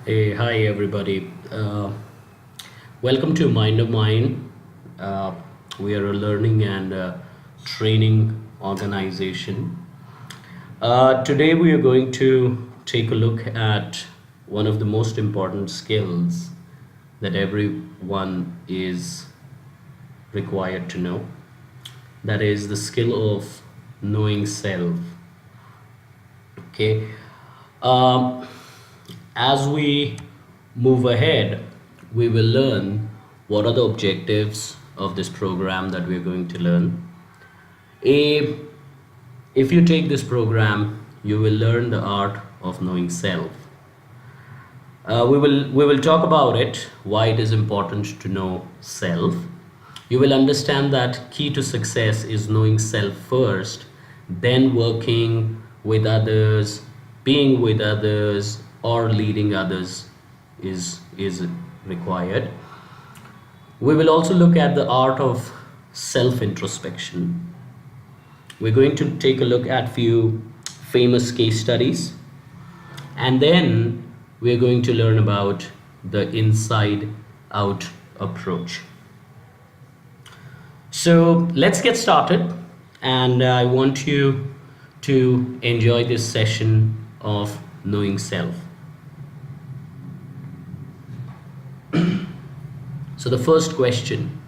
Hi everybody. Welcome to Mind of Mine. Uh, we are a learning and training organization. Today we are going to take a look at one of the most important skills that everyone is required to know. That is the skill of knowing self. Okay. Um, as we move ahead, we will learn what are the objectives of this program that we're going to learn. A, if you take this program, you will learn the art of knowing self. We will talk about it, why it is important to know self. You will understand that key to success is knowing self first, then working with others, being with others, or leading others is required. We will also look at the art of self introspection. We're going to take a look at few famous case studies, and then we're going to learn about the inside out approach. So let's get started, and I want you to enjoy this session of knowing self. So the first question,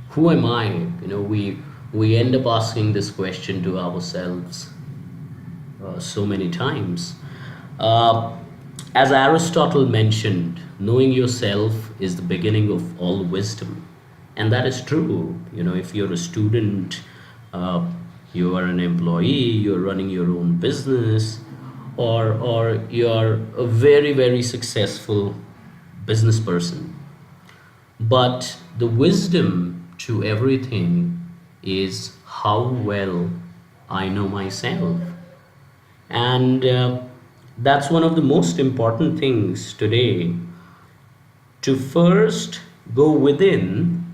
who am I? We end up asking this question to ourselves so many times. Uh, as Aristotle mentioned, knowing yourself is the beginning of all wisdom. And that is true. If you're a student, uh, you are an employee, you're running your own business, or you're a very, very successful business person. But the wisdom to everything is how well I know myself. And that's one of the most important things today, to first go within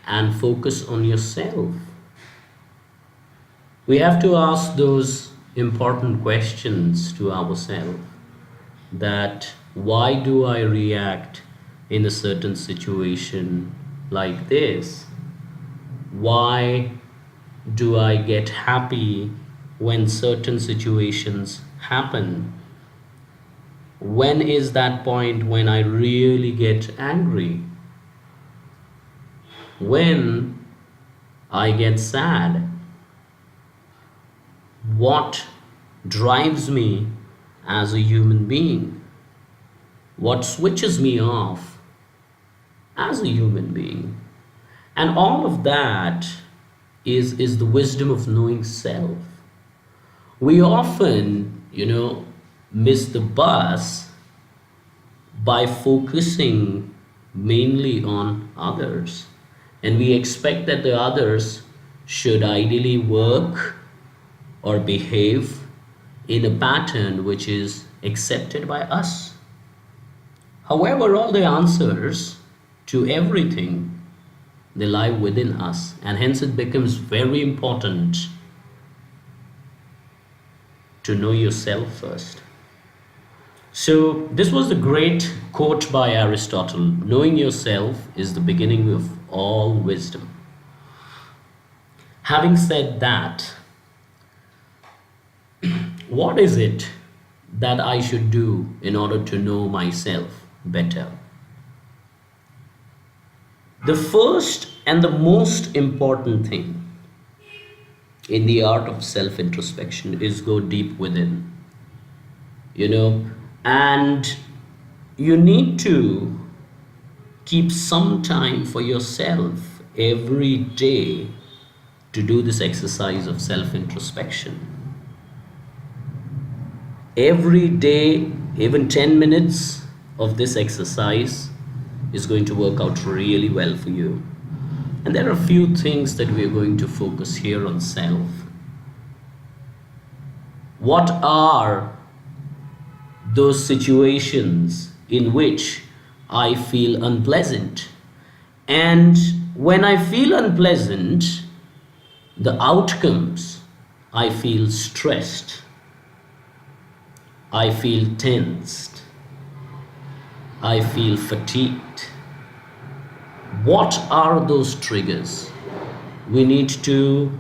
and focus on yourself. We have to ask those important questions to ourselves, that why do I react in a certain situation like this? Why do I get happy when certain situations happen? When is that point when I really get angry? When I get sad? What drives me as a human being? What switches me off as a human being? And all of that is the wisdom of knowing self. We often, miss the bus by focusing mainly on others. And we expect that the others should ideally work or behave in a pattern which is accepted by us. However, all the answers to everything, they lie within us, and hence it becomes very important to know yourself first. So this was the great quote by Aristotle: knowing yourself is the beginning of all wisdom. Having said that, what is it that I should do in order to know myself better? The first and the most important thing in the art of self introspection is go deep within, you know, and you need to keep some time for yourself every day to do this exercise of self introspection. Every day, even 10 minutes of this exercise is going to work out really well for you. And there are a few things that we are going to focus here on self. What are those situations in which I feel unpleasant? And when I feel unpleasant, the outcomes, I feel stressed, I feel tensed, I feel fatigued. What are those triggers? We need to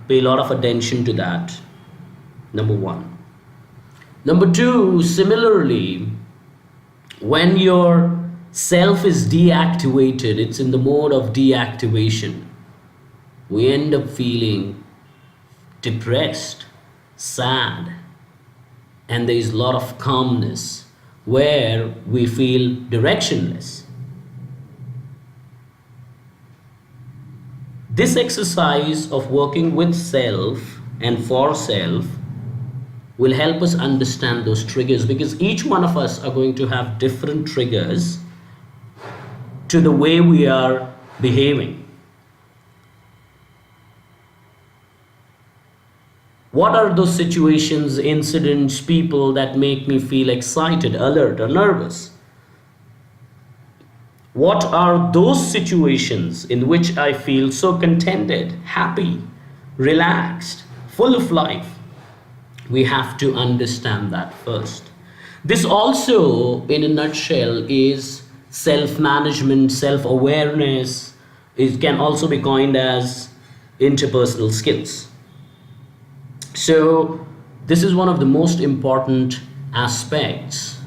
pay a lot of attention to that. Number one. Number two, similarly, when your self is deactivated, it's in the mode of deactivation, we end up feeling depressed, sad, and there is a lot of calmness where we feel directionless. This exercise of working with self and for self will help us understand those triggers, because each one of us are going to have different triggers to the way we are behaving. What are those situations, incidents, people that make me feel excited, alert, or nervous? What are those situations in which I feel so contented, happy, relaxed, full of life? We have to understand that first. This also, in a nutshell, is self-management, self-awareness. It can also be coined as interpersonal skills. So this is one of the most important aspects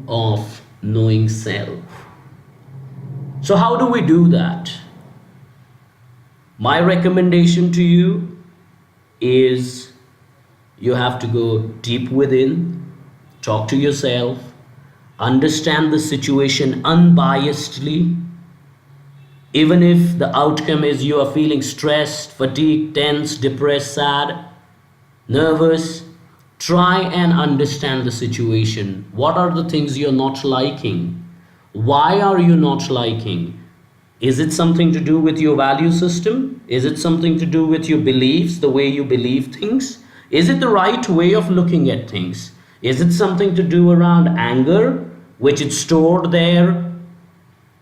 of knowing self. So how do we do that? My recommendation to you is you have to go deep within, talk to yourself, understand the situation unbiasedly. Even if the outcome is you are feeling stressed, fatigued, tense, depressed, sad, nervous, try and understand the situation. What are the things you're not liking? Why are you not liking? Is it something to do with your value system? Is it something to do with your beliefs, the way you believe things? Is it the right way of looking at things? Is it something to do around anger, which is stored there,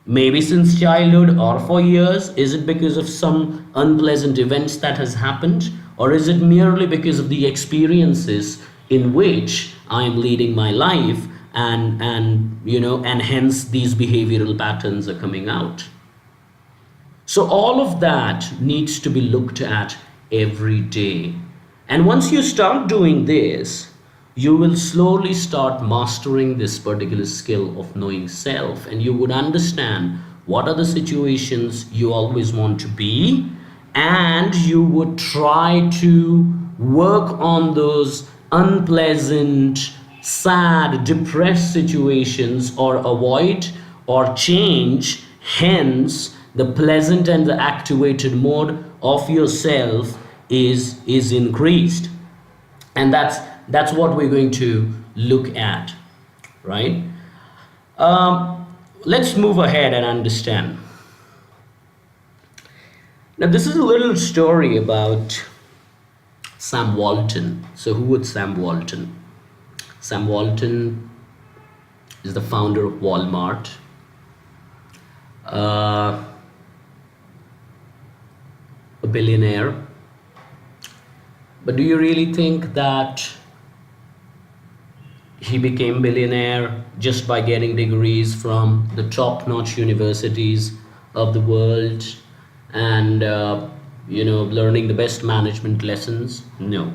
maybe since childhood or for years? Is it because of some unpleasant events that has happened? Or is it merely because of the experiences in which I am leading my life, and hence these behavioral patterns are coming out? So all of that needs to be looked at every day. And once you start doing this, you will slowly start mastering this particular skill of knowing self, and you would understand what are the situations you always want to be, and you would try to work on those unpleasant, sad, depressed situations, or avoid or change, hence the pleasant and the activated mode of yourself is increased. And that's what we're going to look at, right? Let's move ahead and understand. Now, this is a little story about Sam Walton. So who was Sam Walton? Sam Walton is the founder of Walmart. A billionaire. But do you really think that he became billionaire just by getting degrees from the top-notch universities of the world and learning the best management lessons? No.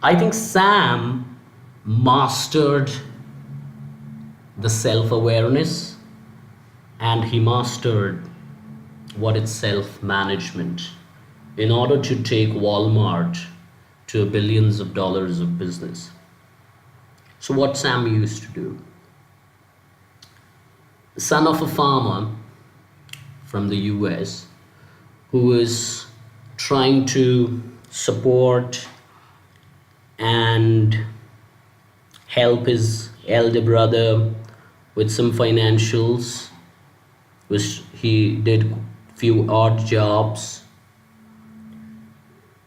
I think Sam mastered the self-awareness, and he mastered what is self-management in order to take Walmart to billions of dollars of business. So what Sam used to do, son of a farmer from the US who is trying to support and help his elder brother with some financials, which he did few odd jobs.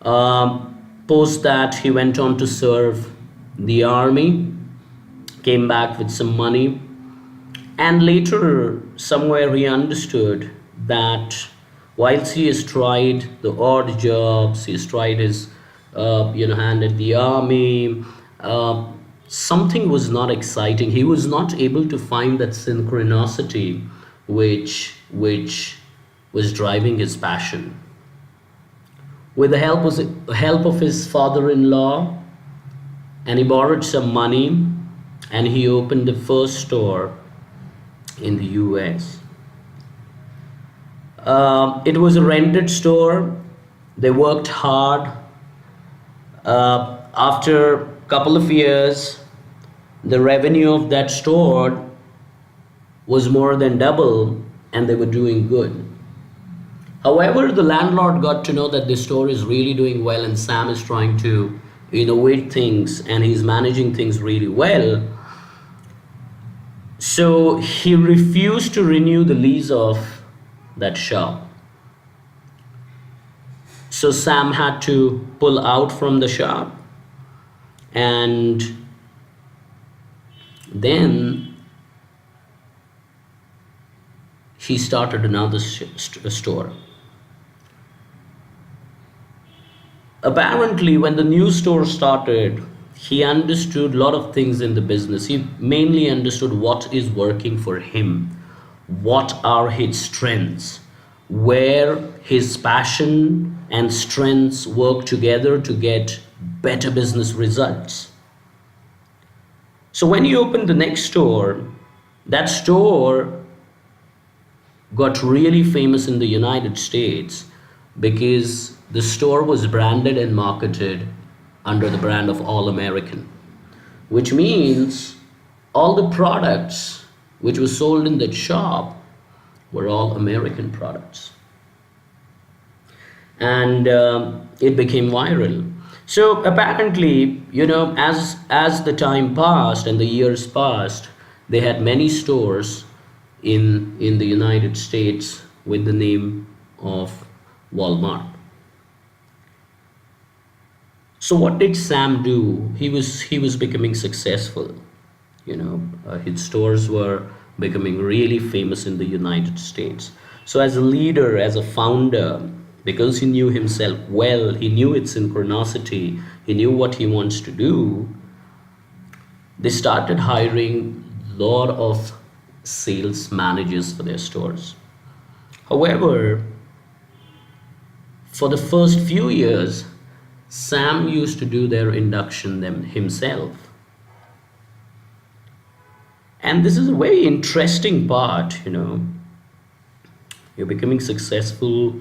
Post that, he went on to serve the army, came back with some money, and later somewhere he understood that whilst he has tried the odd jobs, he has tried his hand at the army, something was not exciting. He was not able to find that synchronicity which was driving his passion. With the help of his father-in-law, and he borrowed some money, and he opened the first store in the US. It was a rented store. They worked hard. After a couple of years, the revenue of that store was more than double, and they were doing good. However, the landlord got to know that the store is really doing well, and Sam is trying to innovate things, and he's managing things really well. So he refused to renew the lease of that shop. So Sam had to pull out from the shop, and then he started another store. Apparently, when the new store started, he understood a lot of things in the business. He mainly understood what is working for him, what are his strengths, where his passion and strengths work together to get better business results. So when he opened the next store, that store got really famous in the United States because the store was branded and marketed under the brand of All American, which means all the products which were sold in that shop were all American products. And it became viral. So apparently, as the time passed and the years passed, they had many stores in the United States with the name of Walmart. So what did Sam do? He was becoming successful. His stores were becoming really famous in the United States. So as a leader, as a founder, because he knew himself well, he knew its synchronicity, he knew what he wants to do, they started hiring a lot of sales managers for their stores. However, for the first few years, Sam used to do their induction them himself. And this is a very interesting part. You're becoming successful,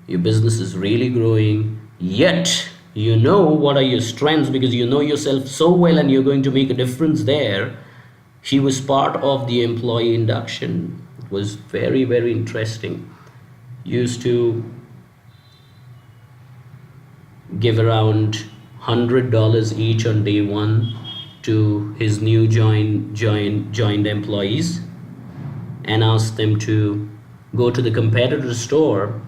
your business is really growing, yet you know what are your strengths because you know yourself so well and you're going to make a difference there. He was part of the employee induction. It was very, very interesting. Used to give around $100 each on day one to his new joined employees, and ask them to go to the competitor store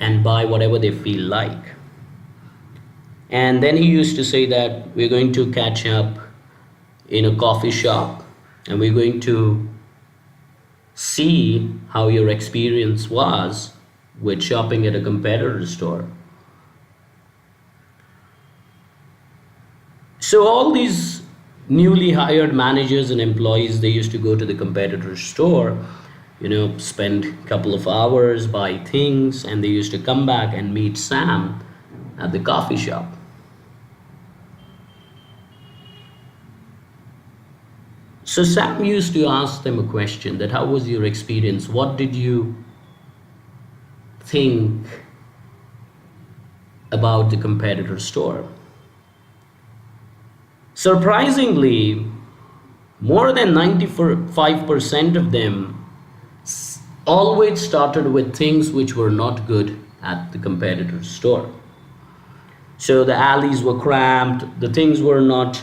and buy whatever they feel like. And then he used to say that we're going to catch up in a coffee shop and we're going to see how your experience was with shopping at a competitor store. So all these newly hired managers and employees, they used to go to the competitor store, spend a couple of hours, buy things, and they used to come back and meet Sam at the coffee shop. So Sam used to ask them a question that how was your experience? What did you think about the competitor store? Surprisingly, more than 95% of them always started with things which were not good at the competitor store. So the alleys were cramped, the things were not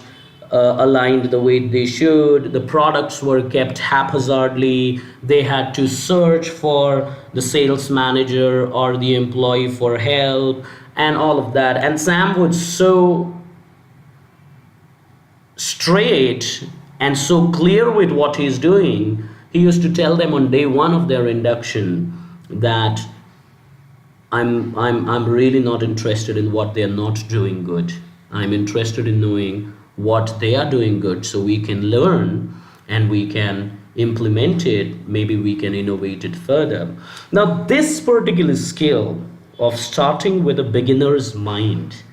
aligned the way they should, the products were kept haphazardly, they had to search for the sales manager or the employee for help and all of that. And Sam was so straight and so clear with what he's doing. He used to tell them on day one of their induction that I'm really not interested in what they're not doing good. I'm interested in knowing what they are doing good, so we can learn and we can implement it. Maybe we can innovate it further. Now, this particular skill of starting with a beginner's mind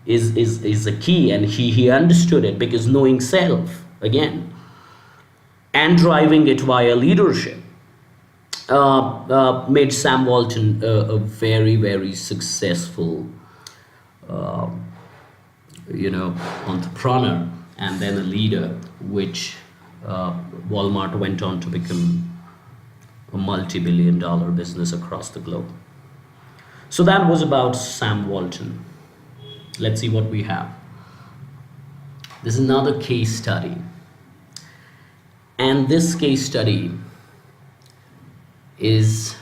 is a key, and he understood it, because knowing self again and driving it via leadership made Sam Walton a very, very successful entrepreneur, and then a leader, which Walmart went on to become a multi-billion-dollar business across the globe. So that was about Sam Walton. Let's see what we have. This is another case study. And this case study is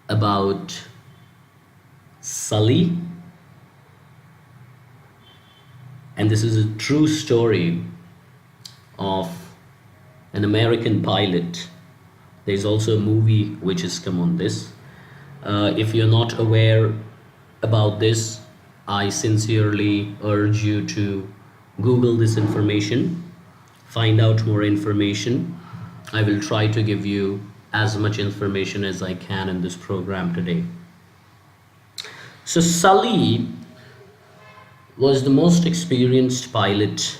about Sully. And this is a true story of an American pilot. There's also a movie which has come on this. If you're not aware about this, I sincerely urge you to Google this information, find out more information. I will try to give you as much information as I can in this program today. So Sully was the most experienced pilot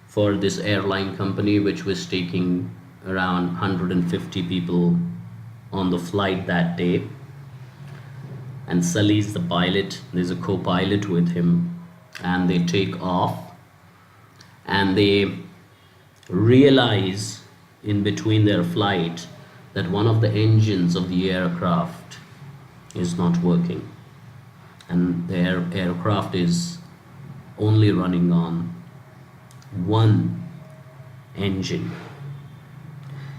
for this airline company, which was taking around 150 people on the flight that day. And Sully's the pilot. There's a co-pilot with him, and they take off, and they realize in between their flight that one of the engines of the aircraft is not working, and their aircraft is only running on one engine.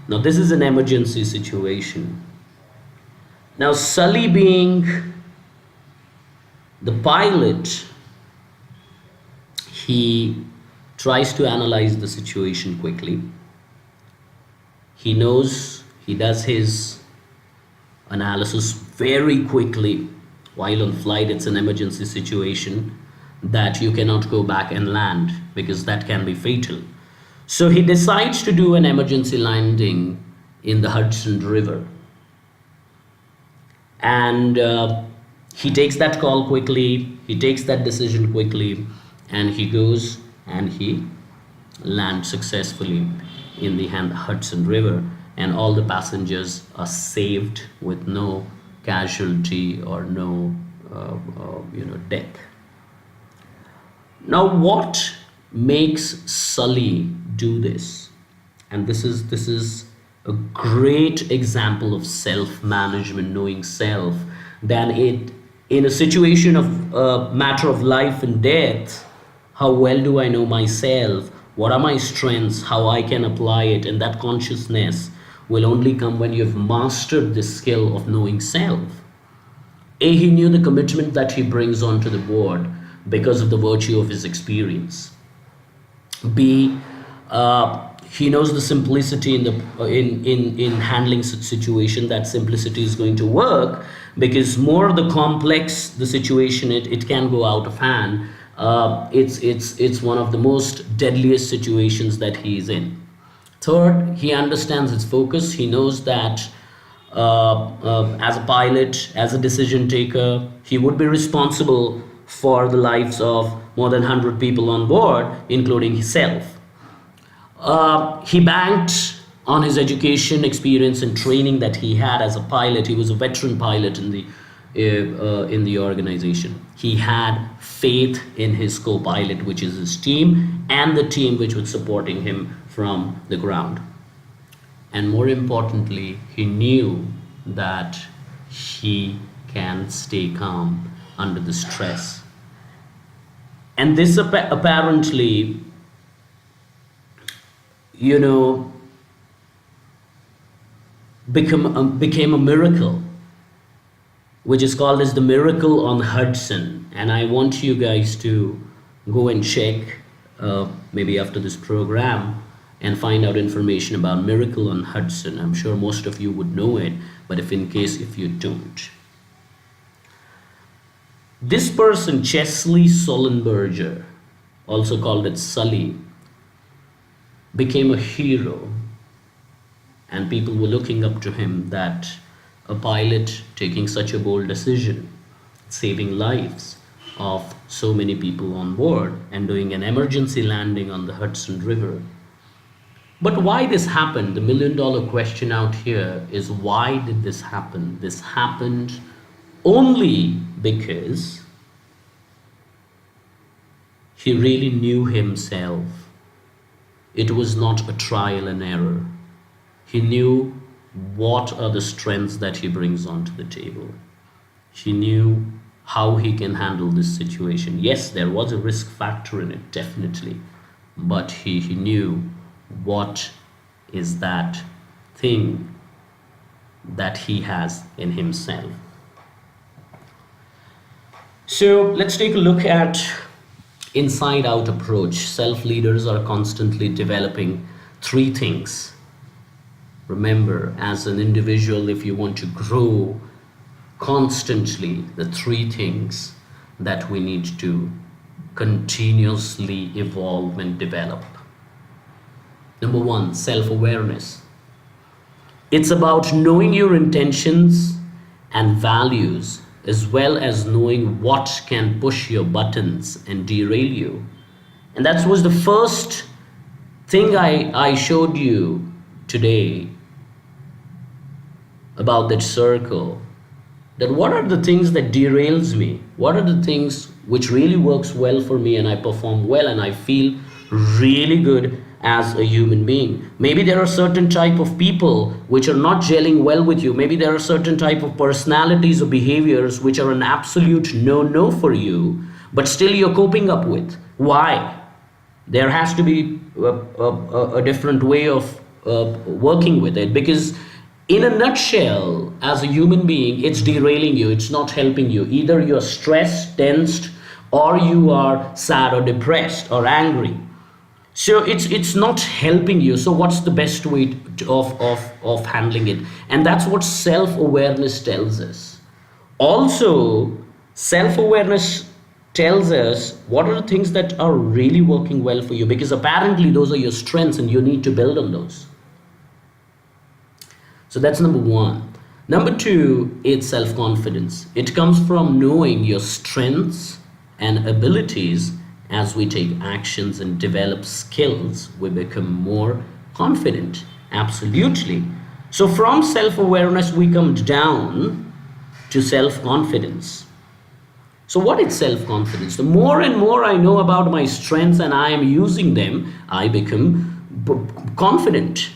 Now this is an emergency situation. Now Sully, being the pilot, he tries to analyze the situation quickly. He knows, he does his analysis very quickly. While on flight, it's an emergency situation that you cannot go back and land, because that can be fatal. So he decides to do an emergency landing in the Hudson River. And he takes that call quickly, he takes that decision quickly, and he goes and he lands successfully in the Hudson River, and all the passengers are saved with no casualty or no death. Now what makes Sully do this? And this is a great example of self-management, knowing self. Then in a situation of matter of life and death, how well do I know myself? What are my strengths? How I can apply it? And that consciousness will only come when you've mastered the skill of knowing self. A, he knew the commitment that he brings onto the board because of the virtue of his experience. B, he knows the simplicity in handling such situation. That simplicity is going to work, because more the complex the situation, it can go out of hand. It's one of the most deadliest situations that he is in. Third, he understands his focus. He knows that as a pilot, as a decision taker, he would be responsible for the lives of more than 100 people on board, including himself. He banked on his education, experience, and training that he had as a pilot. He was a veteran pilot in the organization. He had faith in his co-pilot, which is his team, and the team which was supporting him from the ground. And more importantly, he knew that he can stay calm under the stress. And this apparently, became a miracle, which is called as the Miracle on Hudson. And I want you guys to go and check maybe after this program and find out information about Miracle on Hudson. I'm sure most of you would know it, but if you don't. This person, Chesley Sullenberger, also called it Sully, became a hero, and people were looking up to him, that a pilot taking such a bold decision, saving lives of so many people on board and doing an emergency landing on the Hudson River. But why this happened, the million dollar question out here is, why did this happen? This happened only because he really knew himself. It was not a trial and error. He knew what are the strengths that he brings onto the table. He knew how he can handle this situation. Yes, there was a risk factor in it, definitely. But he knew what is that thing that he has in himself. So let's take a look at inside out approach. Self leaders are constantly developing three things. Remember, as an individual, if you want to grow constantly, the three things that we need to continuously evolve and develop. Number one, self-awareness. It's about knowing your intentions and values, as well as knowing what can push your buttons and derail you. And that was the first thing I showed you today about that circle. That what are the things that derails me? What are the things which really works well for me and I perform well and I feel really good as a human being? Maybe there are certain type of people which are not gelling well with you. Maybe there are certain type of personalities or behaviors which are an absolute no for you, but still you're coping up with. Why? There has to be a different way of working with it, because in a nutshell, as a human being, it's derailing you, it's not helping you. Either you're stressed, tensed, or you are sad or depressed or angry. So it's not helping you. So what's the best way of handling it? And that's what self-awareness tells us. Also, self-awareness tells us what are the things that are really working well for you, because apparently those are your strengths and you need to build on those. So that's number one. Number two, it's self-confidence. It comes from knowing your strengths and abilities. As we take actions and develop skills, we become more confident. Absolutely. So from self-awareness, we come down to self-confidence. So what is self-confidence? The more and more I know about my strengths and I am using them, I become confident.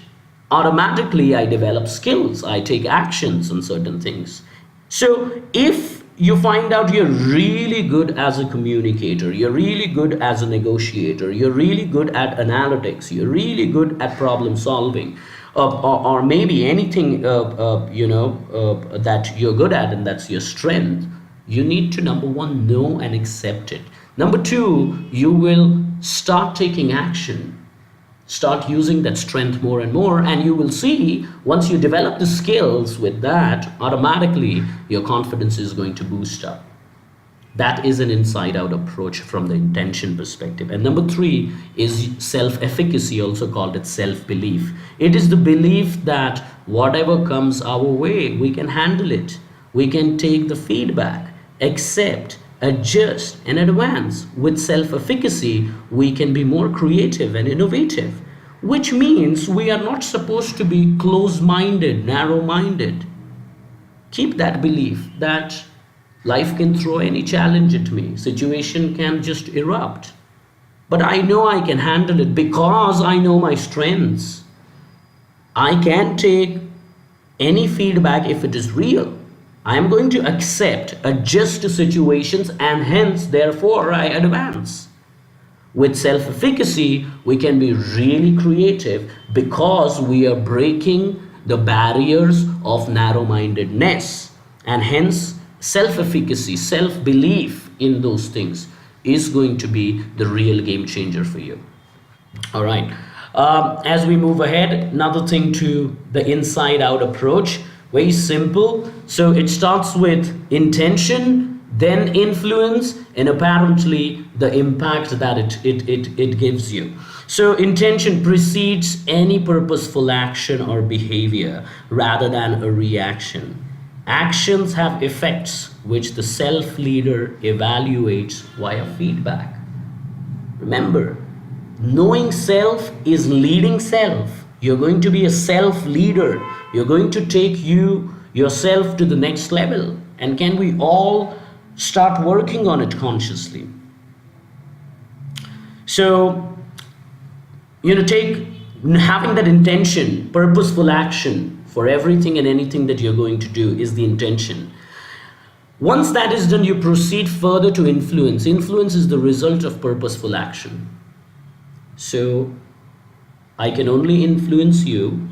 Automatically, I develop skills. I take actions on certain things. So if you find out you're really good as a communicator, you're really good as a negotiator, you're really good at analytics, you're really good at problem solving, or maybe anything that you're good at and that's your strength, you need to, number one, know and accept it. Number two, you will start taking action. Start using that strength more and more, and you will see once you develop the skills with that, automatically your confidence is going to boost up. That is an inside out approach from the intention perspective. And number three is self-efficacy, also called it self-belief. It is the belief that whatever comes our way, we can handle it. We can take the feedback, accept, adjust, and advance. With self-efficacy, we can be more creative and innovative, which means we are not supposed to be close-minded, narrow-minded. Keep that belief that life can throw any challenge at me, situation can just erupt, but I know I can handle it because I know my strengths. I can take any feedback if it is real. I am going to accept, adjust to situations, and hence, therefore, I advance. With self-efficacy, we can be really creative because we are breaking the barriers of narrow-mindedness. And hence, self-efficacy, self-belief in those things is going to be the real game changer for you. All right. As we move ahead, another thing to the inside-out approach. Very simple. So it starts with intention, then influence, and apparently the impact that it gives you. So intention precedes any purposeful action or behavior rather than a reaction. Actions have effects which the self leader evaluates via feedback. Remember, knowing self is leading self. You're going to be a self leader. You're going to take yourself to the next level. And can we all start working on it consciously? So, take having that intention, purposeful action for everything and anything that you're going to do is the intention. Once that is done, you proceed further to influence. Influence is the result of purposeful action. So I can only influence you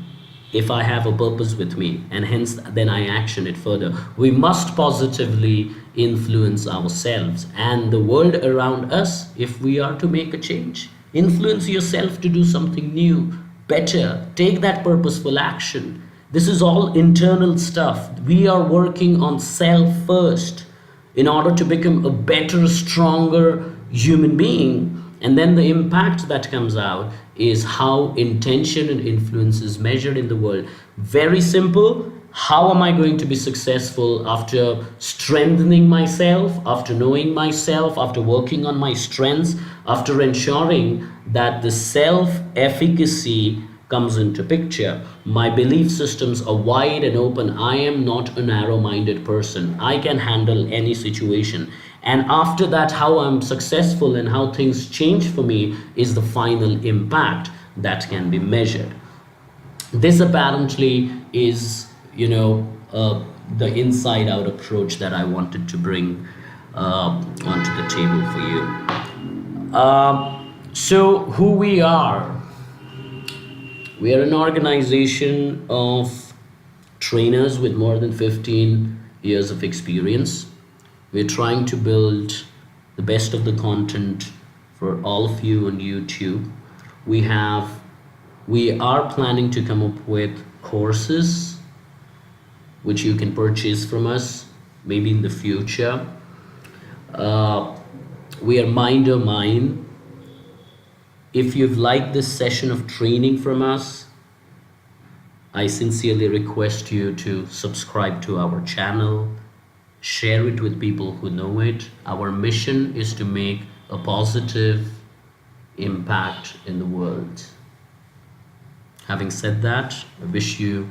if I have a purpose with me, and hence then I action it further. We must positively influence ourselves and the world around us if we are to make a change. Influence yourself to do something new, better. Take that purposeful action. This is all internal stuff. We are working on self first in order to become a better, stronger human being. And then the impact that comes out is how intention and influence is measured in the world. Very simple. How am I going to be successful? After strengthening myself, after knowing myself, after working on my strengths, after ensuring that the self-efficacy comes into picture. My belief systems are wide and open. I am not a narrow-minded person. I can handle any situation. And after that, how I'm successful and how things change for me is the final impact that can be measured. This apparently is, the inside out approach that I wanted to bring onto the table for you. So who we are an organization of trainers with more than 15 years of experience. We're trying to build the best of the content for all of you on YouTube. We are planning to come up with courses which you can purchase from us maybe in the future. We are Mind Your Mind. If you've liked this session of training from us, I sincerely request you to subscribe to our channel, share it with people who know it. Our mission is to make a positive impact in the world. Having said that, I wish you